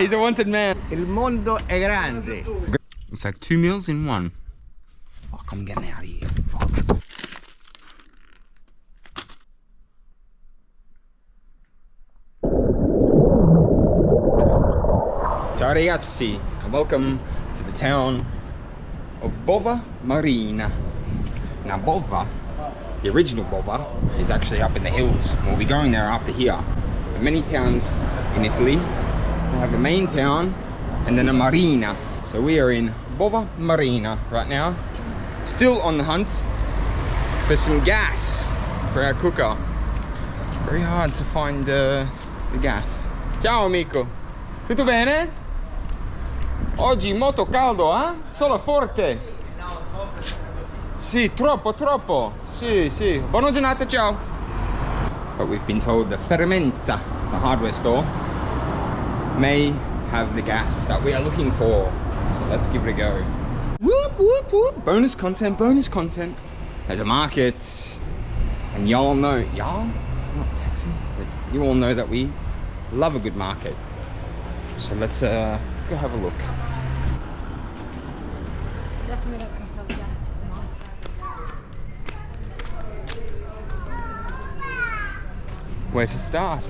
he's a wanted man. Il mondo è grande. It's like 2 meals in one. Fuck, I'm getting out of here. Fuck. Ciao ragazzi, and welcome to the town of Bova, Marina. Now Bova, the original Bova, is actually up in the hills. We'll be going there after here. But many towns in Italy will have a main town and then a marina. So we are in Bova Marina right now. Still on the hunt for some gas for our cooker. Very hard to find the gas. Ciao amico, tutto bene? Oggi molto caldo, eh? Solo forte. Sì, troppo. Sì. Buona giornata, ciao. But we've been told the Ferramenta, the hardware store, may have the gas that we are looking for. So let's give it a go. Whoop. Bonus content. There's a market. And y'all know, I'm not Texan, but you all know that we love a good market. So let's go have a look. Definitely not gonna sell gas. Where to start?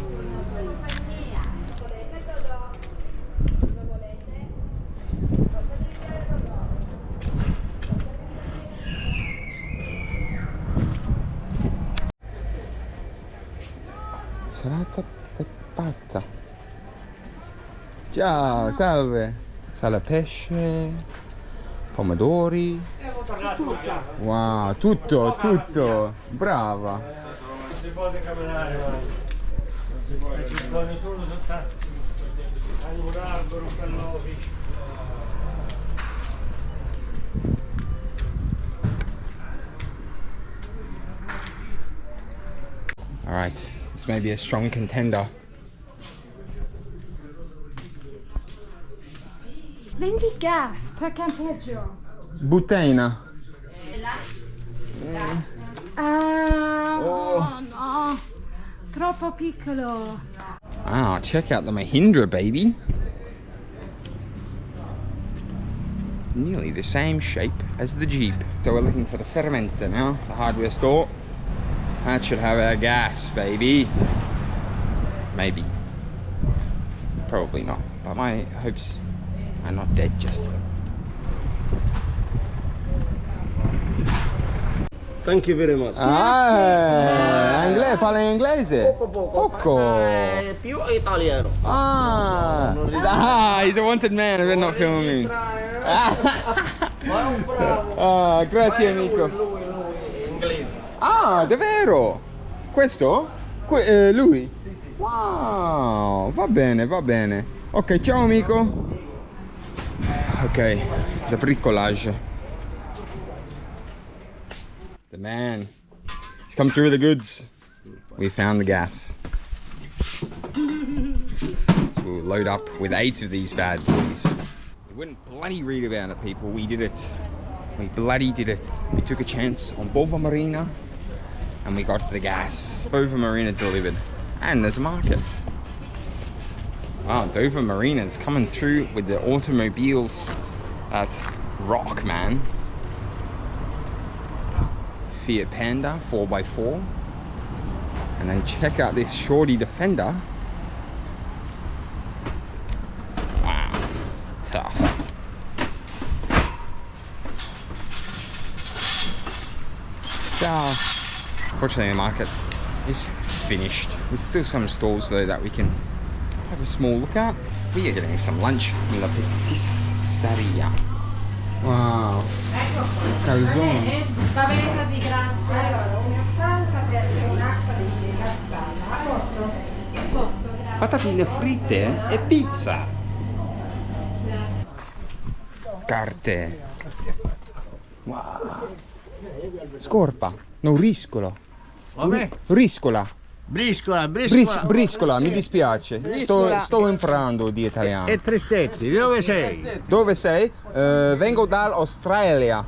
Salata peppata. Ciao, salve. Sala pesce, pomodori. Wow, tutto. Brava. Non si può camminare, non si può, ci vuole solo soltanto un albero, un cannoli. All right, this may be a strong contender. Vendi gas per campeggio. Butena. Oh no, troppo piccolo. Wow, check out the Mahindra, baby. Nearly the same shape as the Jeep. So we're looking for the Ferramenta now, the hardware store. That should have our gas, baby. Maybe. Probably not, but my hopes are not dead just yet. Thank you very much. Parla inglese? Poco. Più italiano. He's a wanted man, they're not filming. Ma è un bravo. Grazie amico. Lui, inglese. Davvero? Questo? Lui? Sì. Wow, va bene. Ok, ciao amico. Ok, the bricolage. The man. He's come through with the goods. We found the gas. So we'll load up with 8 of these bad boys. You wouldn't bloody read about it, people. We did it. We bloody did it. We took a chance on Bova Marina and we got the gas. Bova Marina delivered. And there's a market. Wow, Bova Marina's coming through with the automobiles at rock, man. Fiat Panda 4x4. And then check out this shorty Defender. Wow, tough. Ciao. Fortunately the market is finished. There's still some stalls though that we can have a small look at. We are getting some lunch in La Patisseria. Wow. Calzone. Va bene così, grazie. Allora, 1,80 per un'acqua di gassata. A posto? Patatine fritte e pizza. Carte. Wow. Scorpa. No, riscolo. Riscola. Briscola, mi dispiace. Sto imparando di italiano. E 37, dove sei? Dove sei? Vengo dall'Australia.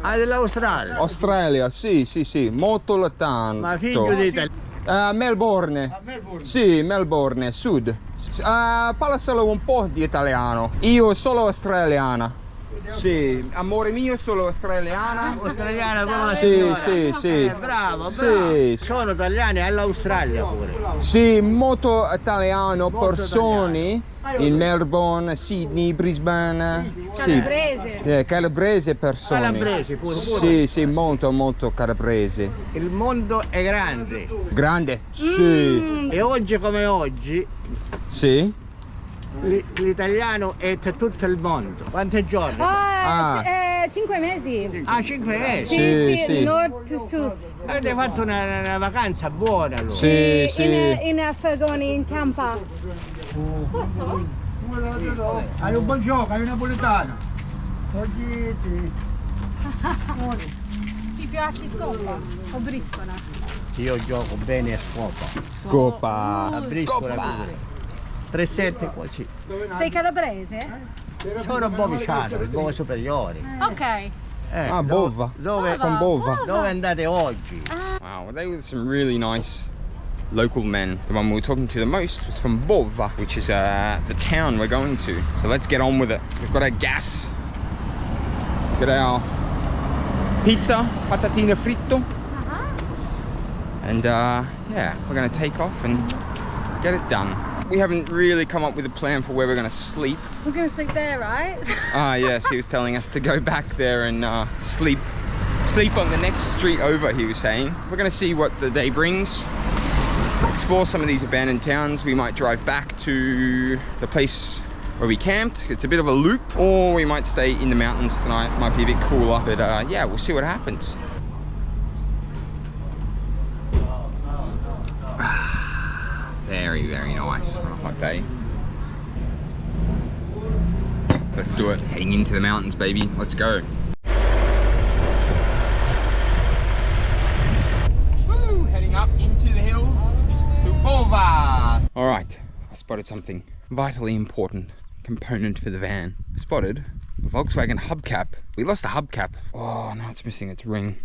Dell'Australia. Australia, sì, molto lontano. Ma figlio di Italia. Melbourne. A Melbourne. Sì, Melbourne, sud. Parla solo un po' di italiano. Io solo australiana. Sì, amore mio, solo australiana. Australiana come una Sì, signora. sì, sì. Bravo, bravo. Sì. Sono italiani all'Australia pure. Sì, molto italiano, Molto persone in Melbourne, Sydney, Brisbane. Sì. Calabrese. Calabrese persone. Calabresi pure. Sì, sì, molto, molto calabrese. Il mondo è grande. Grande? Sì. E oggi come oggi Sì? l'italiano è per tutto il mondo. Quanti giorni? Ah. 5 mesi. Ah, 5 mesi. Sì, Sì, sì. nord to sud. Avete fatto una vacanza buona allora. Sì, sì. In furgoni, in campa. Posso? Hai un buon gioco, hai un napoletano. Oggi Ci piace scopa o briscola? Io gioco bene a scopa. Scopa. A briscola pure. 3-7 così. Sei calabrese? Sono boviciano, il Bova superiore. Ok. Bova. Dove, From Bova. dove andate oggi? Wow, they were some really nice local men. The one we were talking to the most was from Bova, which is the town we're going to. So let's get on with it. We've got our gas. We've got our pizza, patatine fritto. And yeah, we're gonna take off and get it done. We haven't really come up with a plan for where we're gonna sleep. We're going to sleep there, right? Yes, he was telling us to go back there and sleep on the next street over, he was saying. We're gonna see what the day brings. Explore some of these abandoned towns. We might drive back to the place where we camped. It's a bit of a loop. Or we might stay in the mountains tonight. Might be a bit cooler. But yeah, we'll see what happens. Very, very nice on a hot day. Let's do it. Heading into the mountains, baby. Let's go. Woo! Heading up into the hills to Bova. All right, I spotted something vitally important component for the van. I spotted the Volkswagen hubcap. We lost the hubcap. Oh, no, it's missing its ring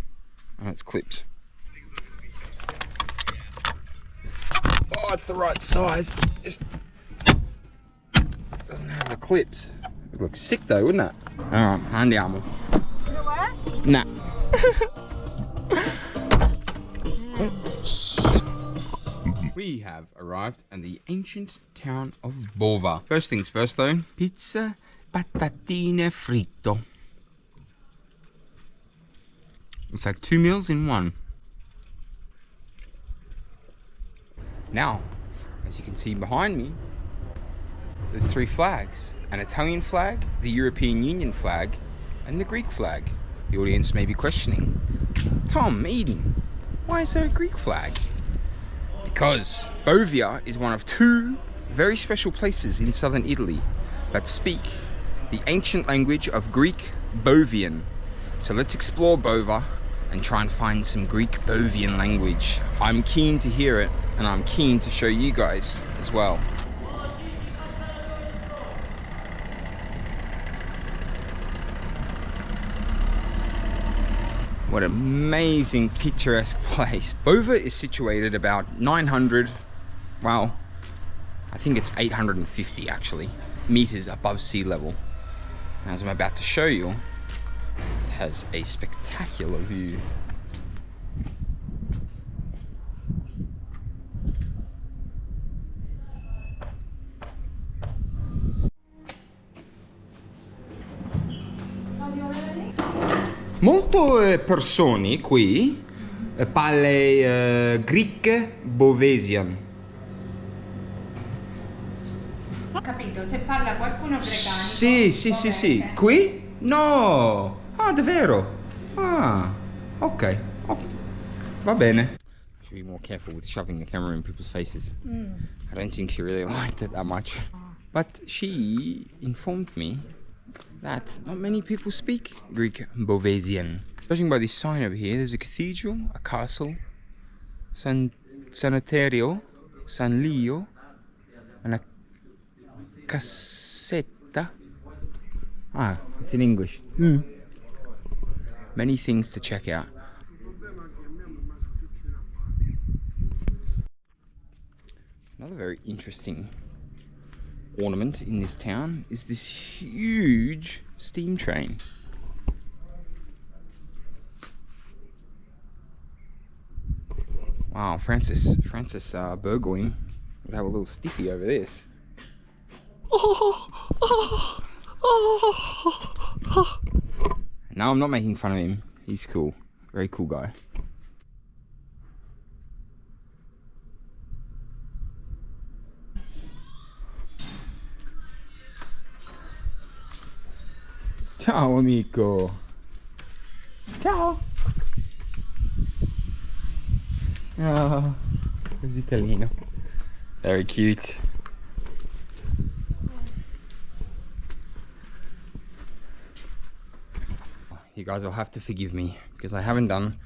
and its clips. Oh, it's the right size. Just doesn't have the clips. It looks sick though, wouldn't it? All right, andiamo. You know where? Nah. We have arrived at the ancient town of Bova. First things first though, pizza, patatine fritto. It's like 2 meals in one. Now, as you can see behind me, there's 3 flags. An Italian flag, the European Union flag, and the Greek flag. The audience may be questioning, Tom, Eden, why is there a Greek flag? Because Bova is one of 2 very special places in southern Italy that speak the ancient language of Greek Bovian. So let's explore Bova and try and find some Greek Bovian language. I'm keen to hear it, and I'm keen to show you guys as well. What an amazing picturesque place. Bova is situated about 900, well, I think it's 850 actually, meters above sea level. And as I'm about to show you, it has a spectacular view. Molte persone qui parle Greek Bovesian. Ho capito, se parla qualcuno britannico. Sì, sì, sì, sì. Qui? No! Ah, davvero? Ah, ok. Oh, va bene. I should be more careful with shoving the camera in people's faces. I don't think she really liked it that much. But she informed me that not many people speak Greek Bovesian. Judging by this sign over here, there's a cathedral, a castle, sanatorio, San Leo, and a casetta. Ah, it's in English. Many things to check out. Another very interesting ornament in this town is this huge steam train. Wow, Francis Burgoyne would have a little stiffy over this. No, I'm not making fun of him. He's cool. Very cool guy. Ciao amico. Ciao. Oh, così carino. Very cute. You guys will have to forgive me because I haven't done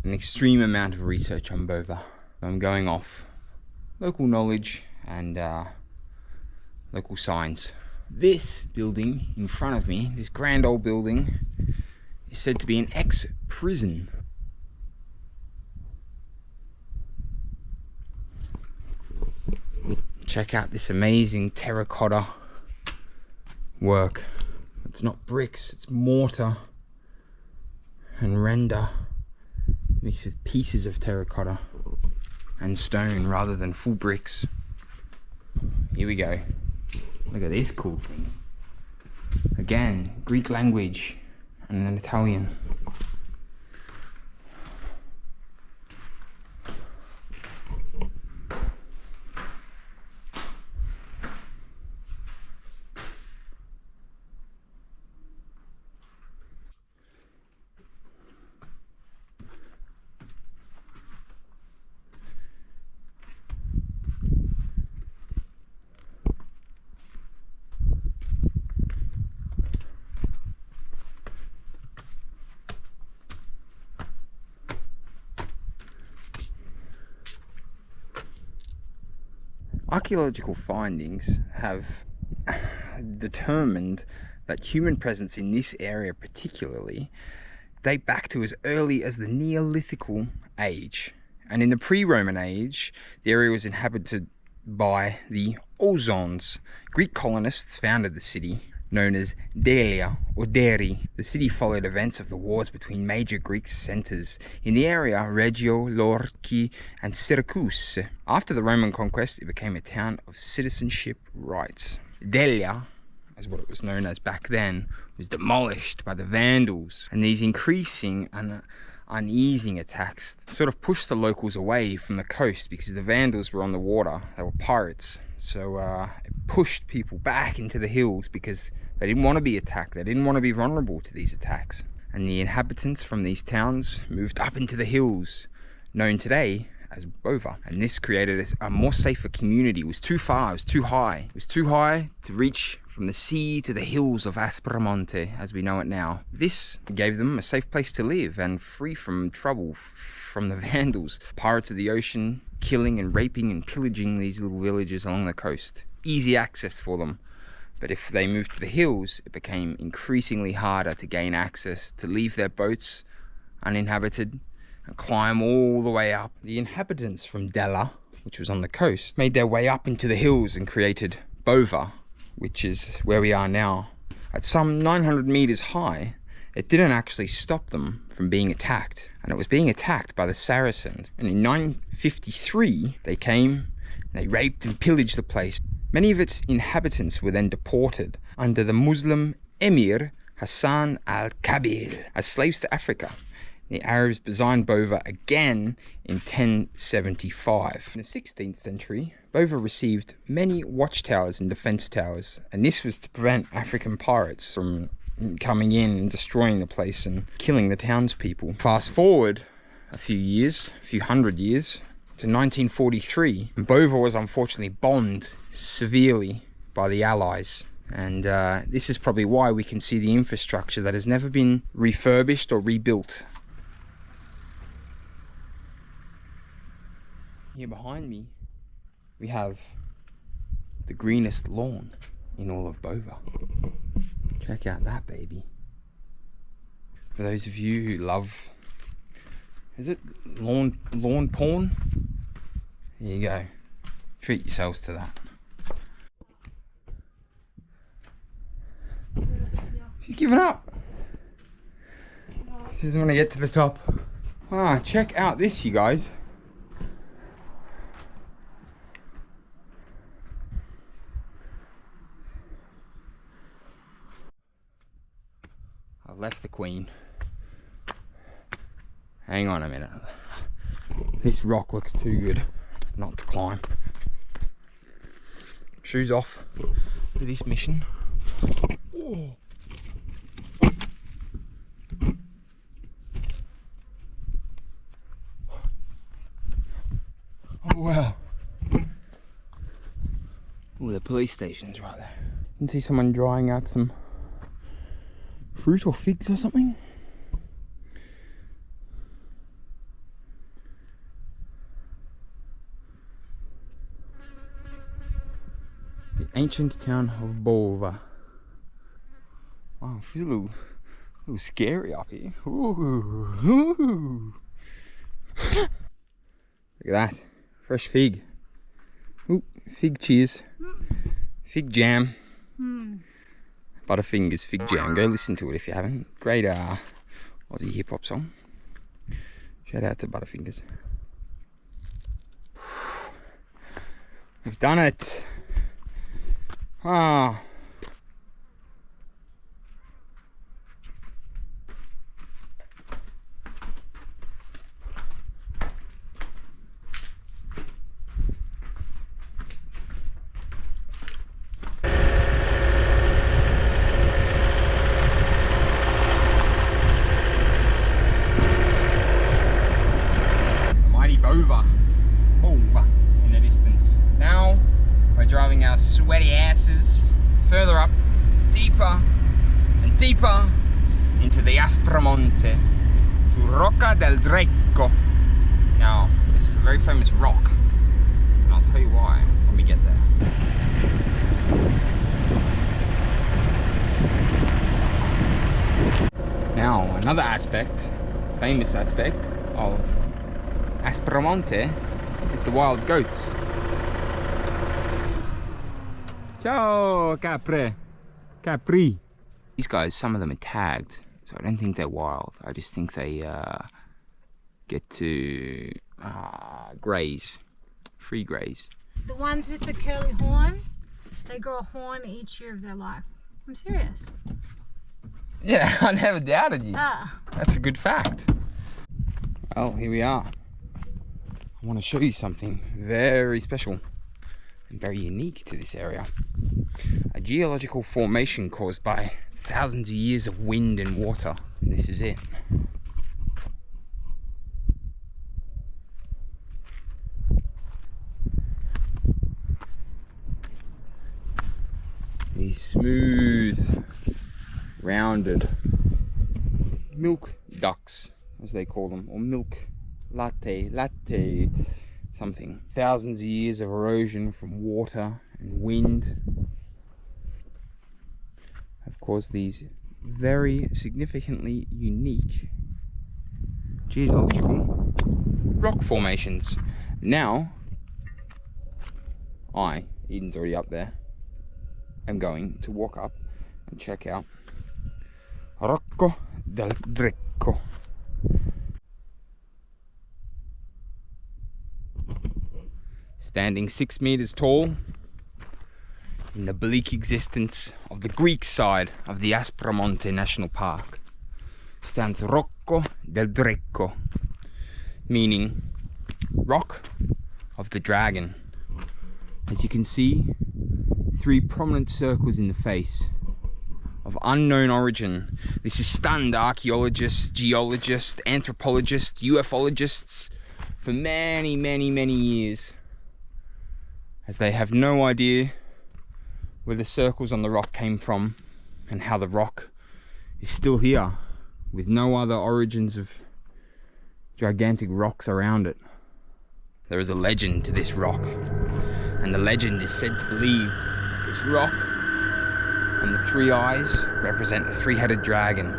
an extreme amount of research on Bova. I'm going off local knowledge and local signs. This building in front of me, this grand old building, is said to be an ex-prison. Check out this amazing terracotta work. It's not bricks, it's mortar and render, mixed with pieces of terracotta and stone rather than full bricks. Here we go. Look at this cool thing. Again, Greek language and an Italian. Archaeological findings have determined that human presence in this area particularly date back to as early as the Neolithical age. And in the pre-Roman age, the area was inhabited by the Ozons. Greek colonists founded the city, known as Delia or Deri. The city followed events of the wars between major Greek centres in the area, Reggio, Lorchi and Syracuse. After the Roman conquest, it became a town of citizenship rights. Delia, as what it was known as back then, was demolished by the Vandals, and these increasing and uneasing attacks sort of pushed the locals away from the coast because the Vandals were on the water. They were pirates. So it pushed people back into the hills because they didn't want to be attacked. They didn't want to be vulnerable to these attacks. And the inhabitants from these towns moved up into the hills, known today as Bova. And this created a more safer community. It was too far, it was too high. It was too high to reach from the sea to the hills of Aspromonte, as we know it now. This gave them a safe place to live and free from trouble from the Vandals, pirates of the ocean, killing and raping and pillaging these little villages along the coast. Easy access for them. But if they moved to the hills, it became increasingly harder to gain access, to leave their boats uninhabited and climb all the way up. The inhabitants from Della, which was on the coast, made their way up into the hills and created Bova, which is where we are now. At some 900 meters high, it didn't actually stop them from being attacked, and it was being attacked by the Saracens. And in 953, they came, they raped and pillaged the place. Many of its inhabitants were then deported under the Muslim Emir Hassan al-Kabir as slaves to Africa. The Arabs designed Bova again in 1075. In the 16th century, Bova received many watchtowers and defense towers, and this was to prevent African pirates from coming in and destroying the place and killing the townspeople. Fast forward a few hundred years to 1943, and Bova was unfortunately bombed severely by the Allies. And this is probably why we can see the infrastructure that has never been refurbished or rebuilt. Here behind me, we have the greenest lawn in all of Bova. Check out that baby. For those of you who love, is it lawn porn? Here you go. Treat yourselves to that. She's given up. She doesn't want to get to the top. Ah, check out this, you guys. I've left the Queen. Hang on a minute. This rock looks too good not to climb. Shoes off for this mission. Oh. Oh wow. Oh, the police station's right there. You can see someone drying out some fruit or figs or something. The ancient town of Bova. Wow, it feels a little scary up here. Ooh, ooh. Look at that. Fresh fig. Ooh, fig cheers. Fig jam. Butterfingers fig jam. Go listen to it if you haven't. Great Aussie hip hop song. Shout out to Butterfingers. We've done it. Ah. Bova in the distance. Now we're driving our sweaty asses further up, deeper and deeper into the Aspromonte to Rocca del Greco. Now this is a very famous rock, and I'll tell you why when we get there. Now another aspect, famous aspect of Aspromonte is the wild goats. Ciao, Capri. These guys, some of them are tagged, so I don't think they're wild. I just think they get to graze, free graze. The ones with the curly horn, they grow a horn each year of their life. I'm serious. Yeah, I never doubted you. Ah. That's a good fact. Well, here we are. I want to show you something very special and very unique to this area. A geological formation caused by thousands of years of wind and water. And this is it. These smooth, rounded milk ducts, as they call them, or milk latte something. Thousands of years of erosion from water and wind have caused these very significantly unique geological rock formations. Now Eden's already up there, I'm going to walk up and check out Rocca del Greco. Standing 6 meters tall in the bleak existence of the Greek side of the Aspromonte National Park stands Rocca del Greco, meaning Rock of the Dragon. As you can see, 3 prominent circles in the face of unknown origin. This has stunned archaeologists, geologists, anthropologists, ufologists for many, many, many years, as they have no idea where the circles on the rock came from and how the rock is still here with no other origins of gigantic rocks around it. There is a legend to this rock, and the legend is said to believe that this rock and the 3 eyes represent a 3-headed dragon,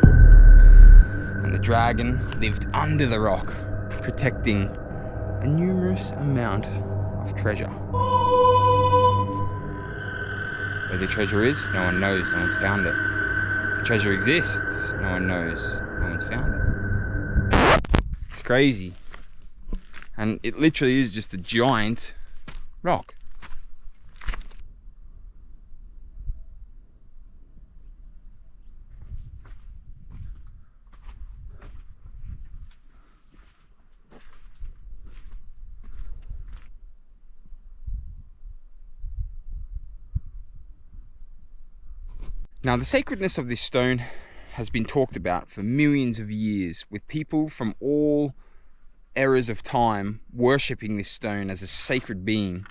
and the dragon lived under the rock, protecting a numerous amount of treasure. Where the treasure is, no one knows, no one's found it. If the treasure exists, no one knows, no one's found it. It's crazy. And it literally is just a giant rock. Now, the sacredness of this stone has been talked about for millions of years, with people from all eras of time worshipping this stone as a sacred being.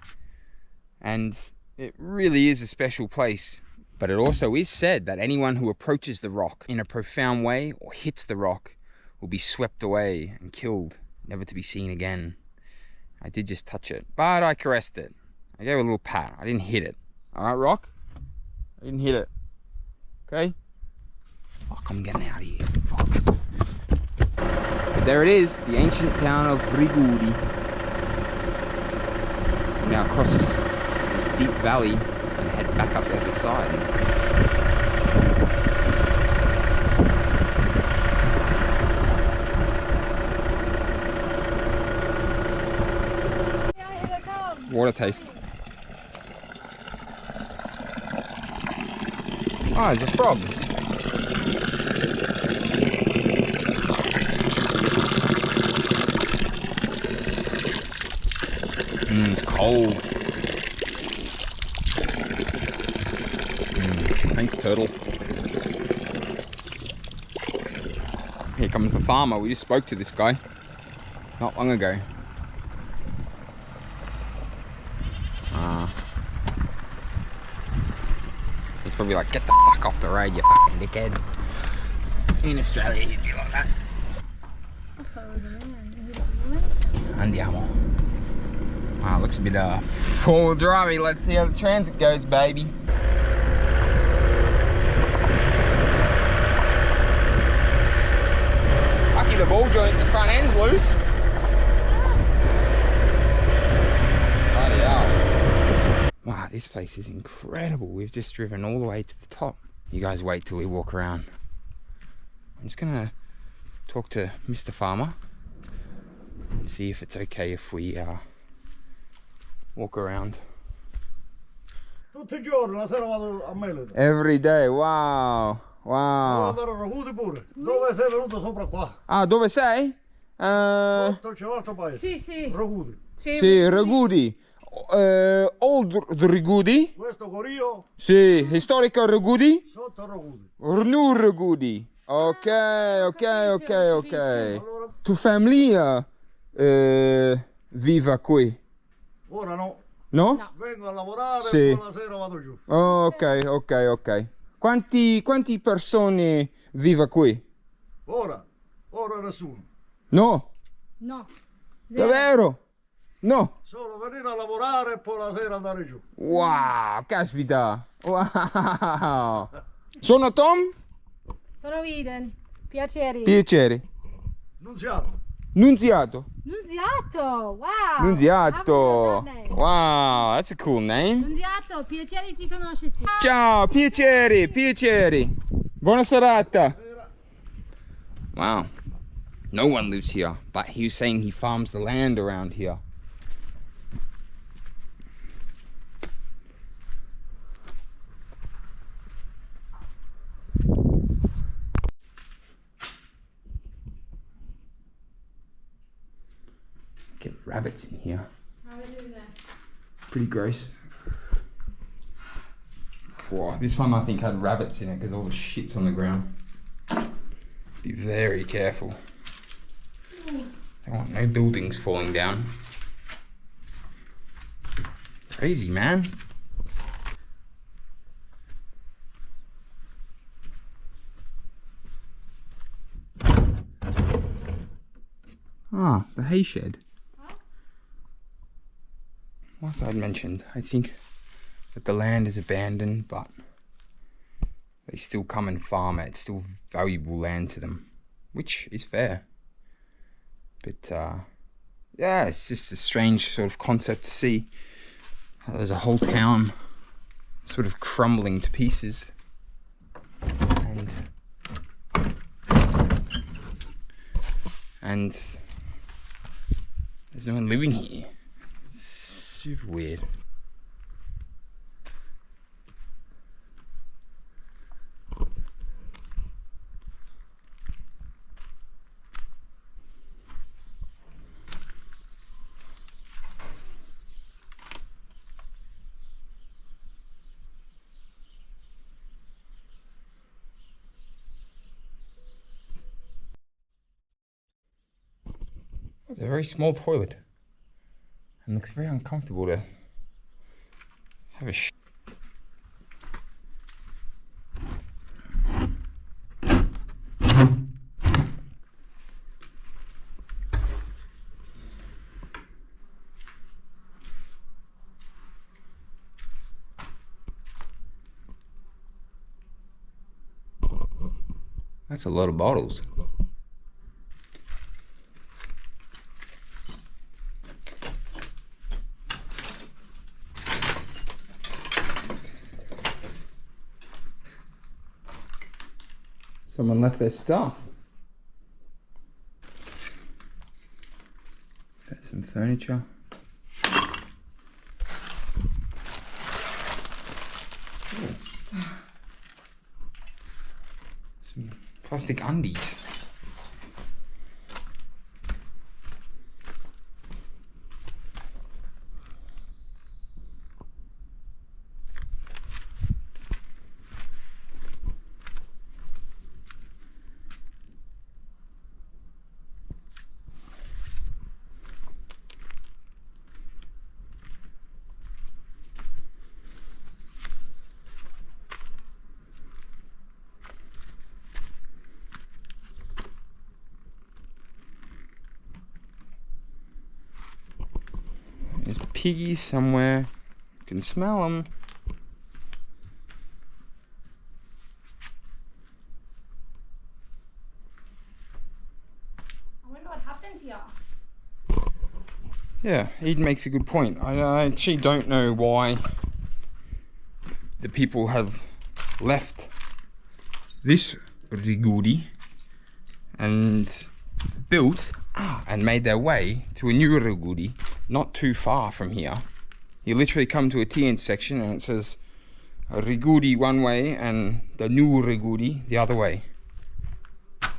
And it really is a special place. But it also is said that anyone who approaches the rock in a profound way or hits the rock will be swept away and killed, never to be seen again. I did just touch it, but I caressed it. I gave it a little pat. I didn't hit it. All right, rock? I didn't hit it. Okay? Fuck, I'm getting out of here. Fuck. But there it is, the ancient town of Roodi. Now cross this deep valley and head back up the other side. Yeah, here they come. Water taste. Ah, there's a frog. It's cold. Thanks, turtle. Here comes the farmer. We just spoke to this guy not long ago. He's probably like, get the fuck off the road, you fucking dickhead. In Australia, you'd be like that. I thought it was a man. Is it a woman? Andiamo. Wow, looks a bit four-wheel drivey. Let's see how the transit goes, baby. Lucky the ball joint in the front end's loose. Bloody hell. Wow, this place is incredible. We've just driven all the way to the top. You guys wait till we walk around. I'm just gonna talk to Mr. Farmer and see if it's okay if we walk around. Tutti i giorni, la sera vado a Melito. Every day, wow, Devo wow. andare a Roodi pure. Dove sei venuto sopra qua? Ah, dove sei? Sotto c'è un altro paese. Sì, sì. Roodi. Sì, Roodi. Old Roodi? Questo Corio, Sì, historical Roodi? sotto Roodi. New Roodi. Ok, ok, ok, ok. Allora, Tu famiglia viva qui? ora no. No? No. Vengo a lavorare Sì. e poi la sera vado giù. Ok, ok, ok. Quanti persone viva qui? Ora nessuno. No? No. Davvero? No? Solo venire a lavorare e poi la sera andare giù. Wow, caspita. Wow. Sono Tom? Sono Eden. Piacere. Piacere. Nunziato. Nunziato. Nunziato. Wow. Nunziato. Have a good name. Wow, that's a cool name. Nunziato, piacere di conoscerti. Ciao, piacere, piacere. Buona serata. Wow. No one lives here, but he was saying he farms the land around here. Get rabbits in here. How are we doing that? Pretty gross. Wow, this one I think had rabbits in it because all the shit's on the ground. Be very careful. Don't want no buildings falling down. Crazy, man. Ah, the hay shed. Like I'd mentioned, I think that the land is abandoned, but they still come and farm it. It's still valuable land to them, which is fair. But yeah, it's just a strange sort of concept to see. There's a whole town sort of crumbling to pieces. And there's no one living here. It's super weird. It's a very small toilet and looks very uncomfortable to have a That's a lot of bottles. Someone left their stuff. Got some furniture. Some plastic undies. There's piggies somewhere. You can smell them. I wonder what happened here. Yeah, Eden makes a good point. I actually don't know why the people have left this Roodi and built and made their way to a new Roodi not too far from here. You literally come to a T-intersection and it says Roodi one way and the new Roodi the other way.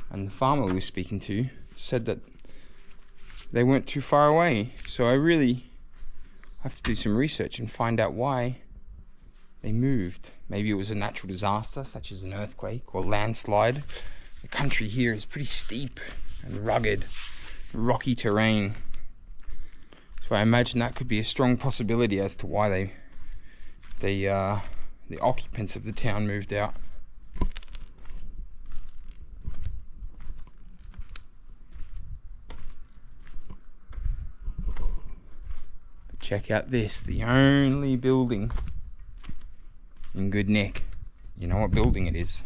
And the farmer we were speaking to said that they weren't too far away. So I really have to do some research and find out why they moved. Maybe it was a natural disaster such as an earthquake or landslide. The country here is pretty steep and rugged, rocky terrain. So I imagine that could be a strong possibility as to why the occupants of the town moved out. But check out this, the only building in good nick. You know what building it is?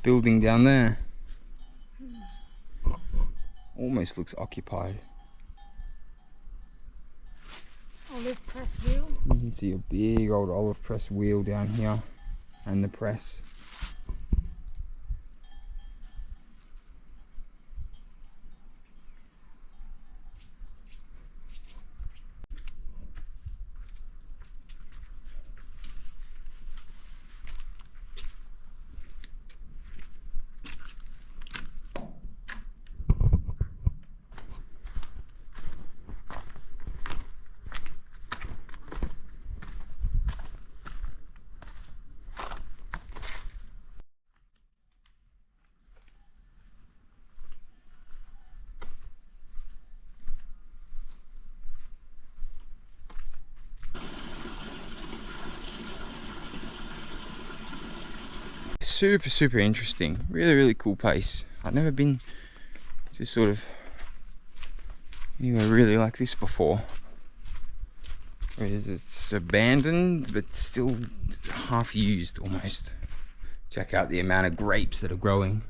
Building down there almost looks occupied. Olive press wheel. You can see a big old olive press wheel down here and the press. Super interesting, really cool place. I've never been to sort of anywhere really like this before. It's abandoned, but still half used almost. Check out the amount of grapes that are growing.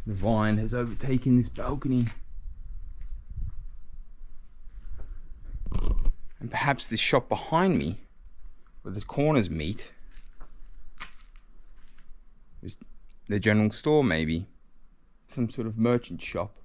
The vine has overtaken this balcony. And perhaps this shop behind me, where the corners meet, is the general store maybe. Some sort of merchant shop.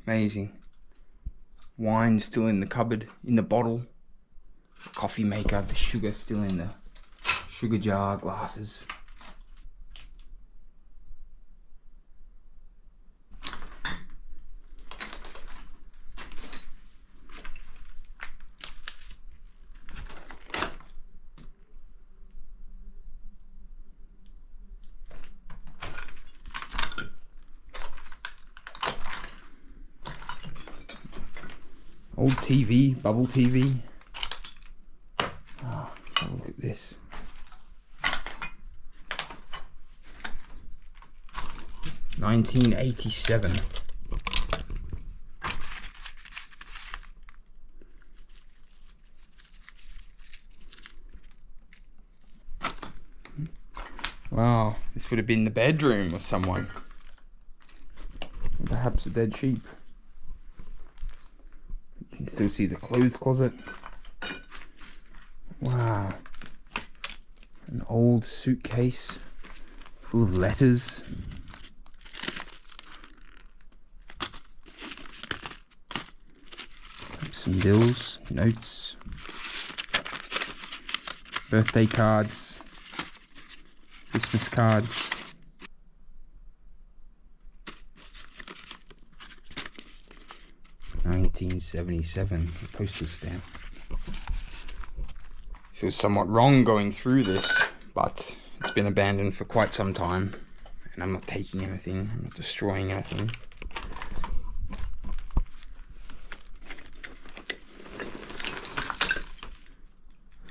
Amazing. Wine still in the cupboard, in the bottle. Coffee maker, the sugar still in the sugar jar, glasses. Old TV, bubble TV. Oh, look at this. $1987. Wow, this would have been the bedroom of someone. Perhaps a dead sheep. You can still see the clothes closet. Wow. An old suitcase full of letters. Some bills, notes, birthday cards, Christmas cards. $1977, a postal stamp. Feels somewhat wrong going through this, but it's been abandoned for quite some time, and I'm not taking anything, I'm not destroying anything.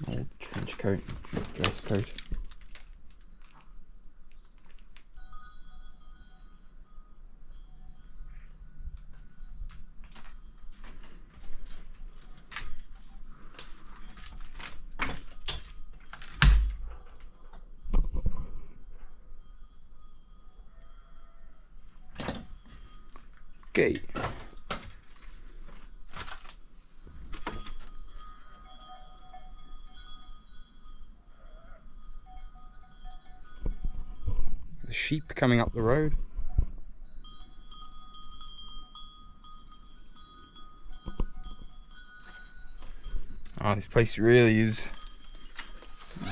Old trench coat, dress coat. Okay. The sheep coming up the road. Oh, this place really is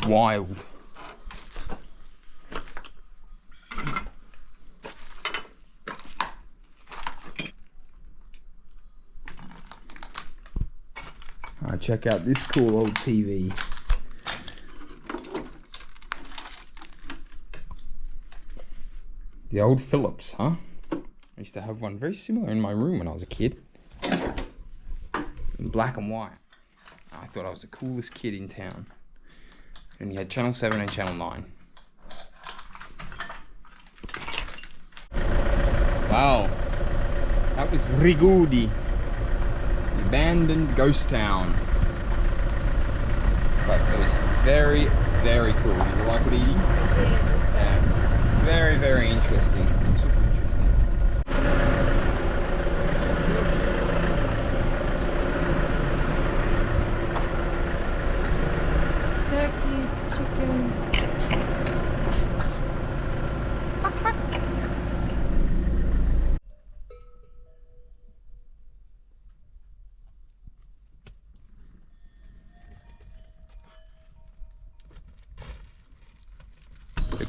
wild. Check out this cool old TV. The old Philips, huh? I used to have one very similar in my room when I was a kid. In black and white. I thought I was the coolest kid in town. And you had Channel 7 and Channel 9. Wow. That was Roodi. The abandoned ghost town. But it was very, very cool. Did you like it, Edie? Yeah. Very, very interesting. Super interesting. Turkeys, chicken.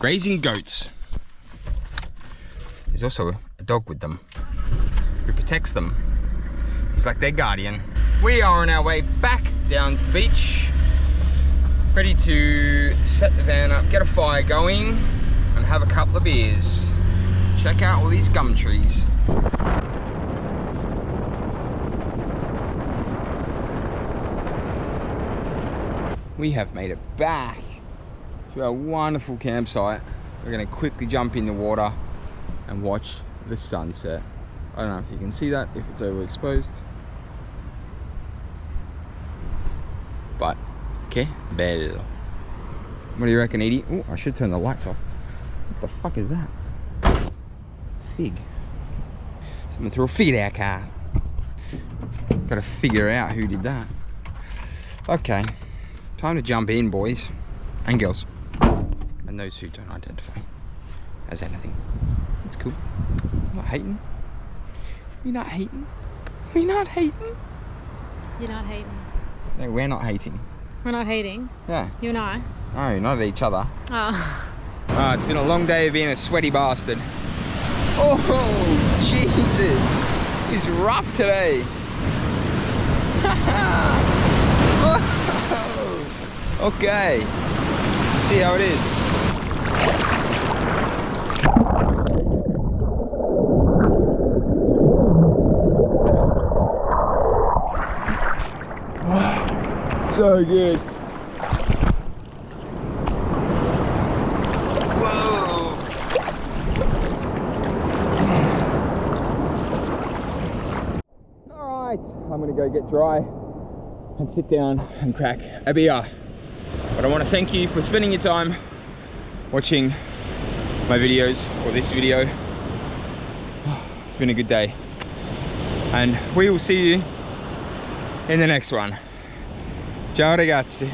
Grazing goats. There's also a dog with them who protects them. He's like their guardian. We are on our way back down to the beach, ready to set the van up, get a fire going, and have a couple of beers. Check out all these gum trees. We have made it back to our wonderful campsite. We're gonna quickly jump in the water and watch the sunset. I don't know if you can see that, if it's overexposed. But, que bello. What do you reckon, Edie? Oh, I should turn the lights off. What the fuck is that? Fig. Someone threw a fig at our car. Gotta figure out who did that. Okay, time to jump in, boys and girls. And those who don't identify as anything. It's cool. I'm not hating. We're not hating. We're not hating. You're not hating. No, we're not hating. We're not hating. Yeah. You and I. No, not at each other. Oh. It's been a long day of being a sweaty bastard. Oh, Jesus. It's rough today. Okay. See how it is. So good. Whoa. All right, I'm gonna go get dry and sit down and crack a beer. But I want to thank you for spending your time watching my videos, or this video. It's been a good day. And we will see you in the next one. Ciao ragazzi.